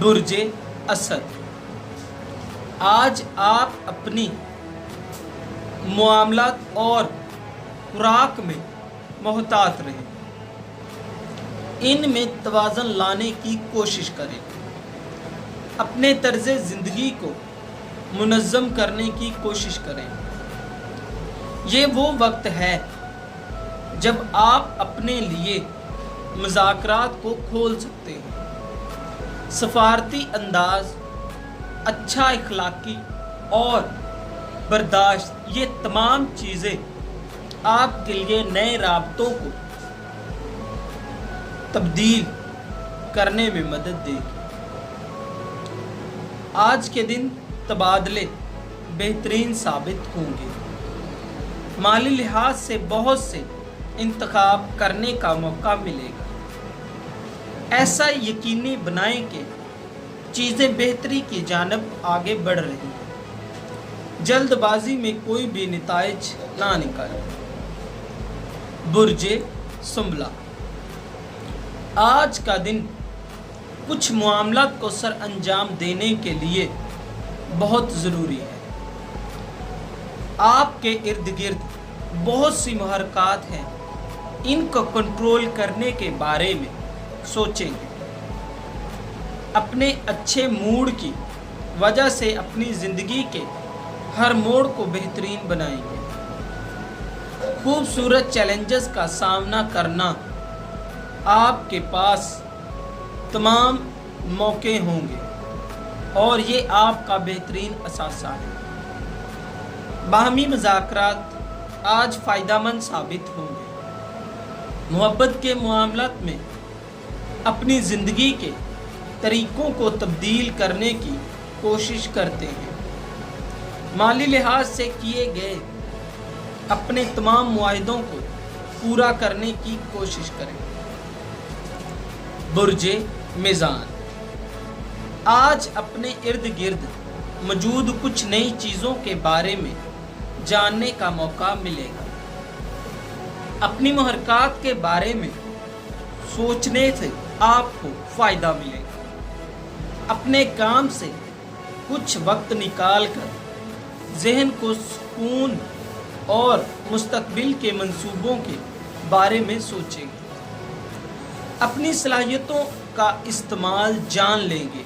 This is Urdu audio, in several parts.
برج اسد، آج آپ اپنی معاملات اور خوراک میں محتاط رہیں، ان میں توازن لانے کی کوشش کریں، اپنے طرز زندگی کو منظم کرنے کی کوشش کریں۔ یہ وہ وقت ہے جب آپ اپنے لیے مذاکرات کو کھول سکتے ہیں۔ سفارتی انداز، اچھا اخلاقی اور برداشت، یہ تمام چیزیں آپ کے لیے نئے رابطوں کو تبدیل کرنے میں مدد دے گی۔ آج کے دن تبادلے بہترین ثابت ہوں گے، مالی لحاظ سے بہت سے انتخاب کرنے کا موقع ملے گا۔ ایسا یقینی بنائیں کہ چیزیں بہتری کی جانب آگے بڑھ رہی ہیں، جلد بازی میں کوئی بھی نتائج نہ نکالیں۔ برج سنبلہ، آج کا دن کچھ معاملات کو سر انجام دینے کے لیے بہت ضروری ہے۔ آپ کے ارد گرد بہت سی محرکات ہیں، ان کو کنٹرول کرنے کے بارے میں سوچیں گے۔ اپنے اچھے موڈ کی وجہ سے اپنی زندگی کے ہر موڑ کو بہترین بنائیں گے۔ خوبصورت چیلنجز کا سامنا کرنا، آپ کے پاس تمام موقع ہوں گے اور یہ آپ کا بہترین اثاثہ ہے۔ باہمی مذاکرات آج فائدہ مند ثابت ہوں گے۔ محبت کے معاملات میں اپنی زندگی کے طریقوں کو تبدیل کرنے کی کوشش کرتے ہیں۔ مالی لحاظ سے کیے گئے اپنے تمام معاہدوں کو پورا کرنے کی کوشش کریں۔ برج میزان، آج اپنے ارد گرد موجود کچھ نئی چیزوں کے بارے میں جاننے کا موقع ملے گا۔ اپنی محرکات کے بارے میں سوچنے سے آپ کو فائدہ ملے گا۔ اپنے کام سے کچھ وقت نکال کر ذہن کو سکون اور مستقبل کے منصوبوں کے بارے میں سوچیں گے۔ اپنی صلاحیتوں کا استعمال جان لیں گے۔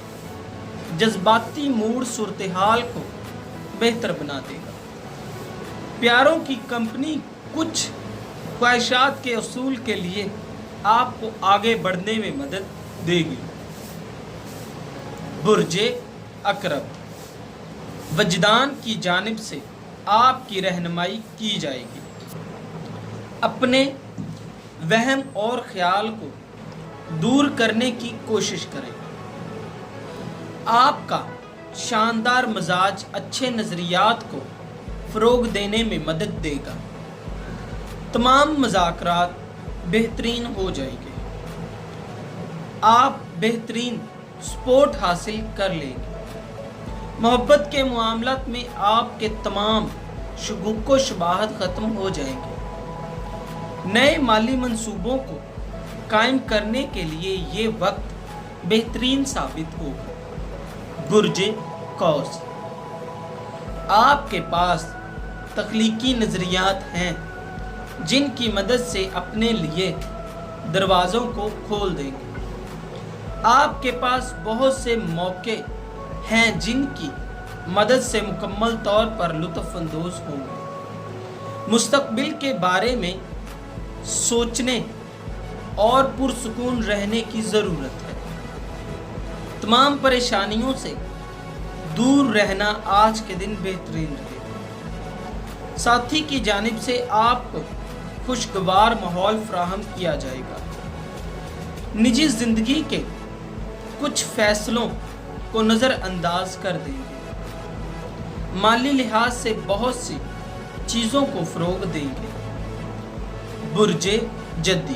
جذباتی موڈ صورتحال کو بہتر بنا دے گا۔ پیاروں کی کمپنی کچھ خواہشات کے حصول کے لیے آپ کو آگے بڑھنے میں مدد دے گی۔ برج عقرب، وجدان کی جانب سے آپ کی رہنمائی کی جائے گی۔ اپنے وہم اور خیال کو دور کرنے کی کوشش کریں۔ آپ کا شاندار مزاج اچھے نظریات کو فروغ دینے میں مدد دے گا۔ تمام مذاکرات بہترین ہو جائیں گے۔ آپ بہترین سپورٹ حاصل کر لیں گے۔ محبت کے معاملات میں آپ کے تمام شکوک و شبہات ختم ہو جائیں گے۔ نئے مالی منصوبوں کو قائم کرنے کے لیے یہ وقت بہترین ثابت ہوگا۔ برج قوس، آپ کے پاس تخلیقی نظریات ہیں جن کی مدد سے اپنے لیے دروازوں کو کھول دیں گے۔ آپ کے پاس بہت سے موقع ہیں جن کی مدد سے مکمل طور پر لطف اندوز ہوں گے۔ مستقبل کے بارے میں سوچنے اور پرسکون رہنے کی ضرورت ہے۔ تمام پریشانیوں سے دور رہنا آج کے دن بہترین رہے گا۔ ساتھی کی جانب سے آپ کو خوشگوار ماحول فراہم کیا جائے گا۔ نجی زندگی کے کچھ فیصلوں کو نظر انداز کر دیں گے۔ مالی لحاظ سے بہت سی چیزوں کو فروغ دیں گے۔ برج جدی،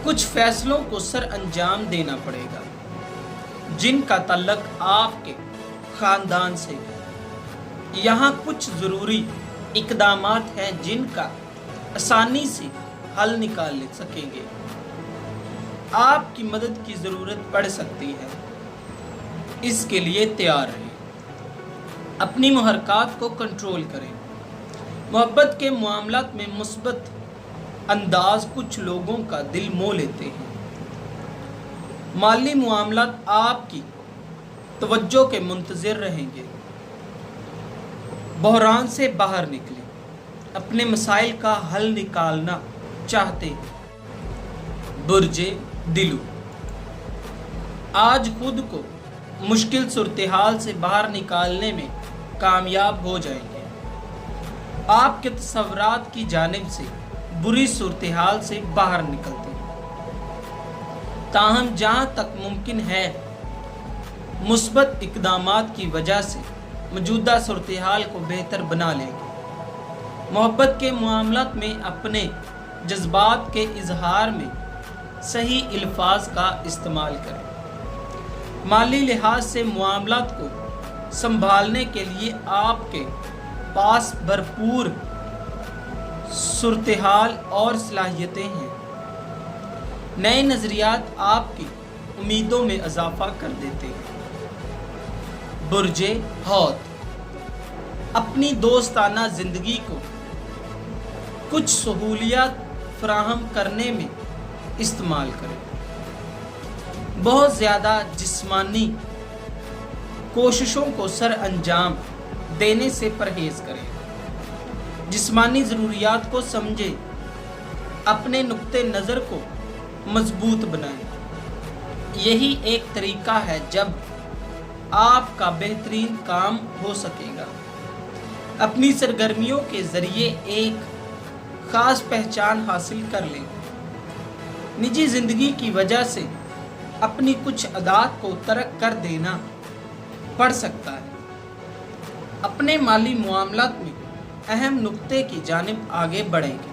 کچھ فیصلوں کو سر انجام دینا پڑے گا جن کا تعلق آپ کے خاندان سے ہے۔ یہاں کچھ ضروری اقدامات ہیں جن کا آسانی سے حل نکال سکیں گے۔ آپ کی مدد کی ضرورت پڑ سکتی ہے، اس کے لیے تیار رہیں۔ اپنی محرکات کو کنٹرول کریں۔ محبت کے معاملات میں مثبت انداز کچھ لوگوں کا دل مو لیتے ہیں۔ مالی معاملات آپ کی توجہ کے منتظر رہیں گے۔ بحران سے باہر نکلیں۔ اپنے مسائل کا حل نکالنا چاہتے ہیں۔ برج دلو، آج خود کو مشکل صورتحال سے باہر نکالنے میں کامیاب ہو جائیں گے۔ آپ کے تصورات کی جانب سے بری صورتحال سے باہر نکلتے ہیں، تاہم جہاں تک ممکن ہے مثبت اقدامات کی وجہ سے موجودہ صورتحال کو بہتر بنا لیں گے۔ محبت کے معاملات میں اپنے جذبات کے اظہار میں صحیح الفاظ کا استعمال کریں۔ مالی لحاظ سے معاملات کو سنبھالنے کے لیے آپ کے پاس بھرپور صورتحال اور صلاحیتیں ہیں۔ نئے نظریات آپ کی امیدوں میں اضافہ کر دیتے ہیں۔ برج حوت، اپنی دوستانہ زندگی کو کچھ سہولیات فراہم کرنے میں استعمال کریں۔ بہت زیادہ جسمانی کوششوں کو سر انجام دینے سے پرہیز کریں۔ جسمانی ضروریات کو سمجھیں۔ اپنے نقطہ نظر کو مضبوط بنائیں۔ یہی ایک طریقہ ہے جب آپ کا بہترین کام ہو سکے گا۔ اپنی سرگرمیوں کے ذریعے ایک خاص پہچان حاصل کر لیں۔ نجی زندگی کی وجہ سے اپنی کچھ عادات کو ترک کر دینا پڑ سکتا ہے۔ اپنے مالی معاملات میں اہم نقطے کی جانب آگے بڑھیں گے۔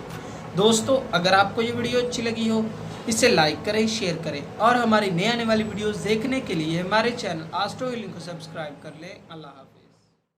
دوستو، اگر آپ کو یہ ویڈیو اچھی لگی ہو اسے لائک کریں، شیئر کریں اور ہماری نئے آنے والی ویڈیوز دیکھنے کے لیے ہمارے چینل آسٹرو ہیلنگ کو سبسکرائب کر لیں۔ اللہ حافظ۔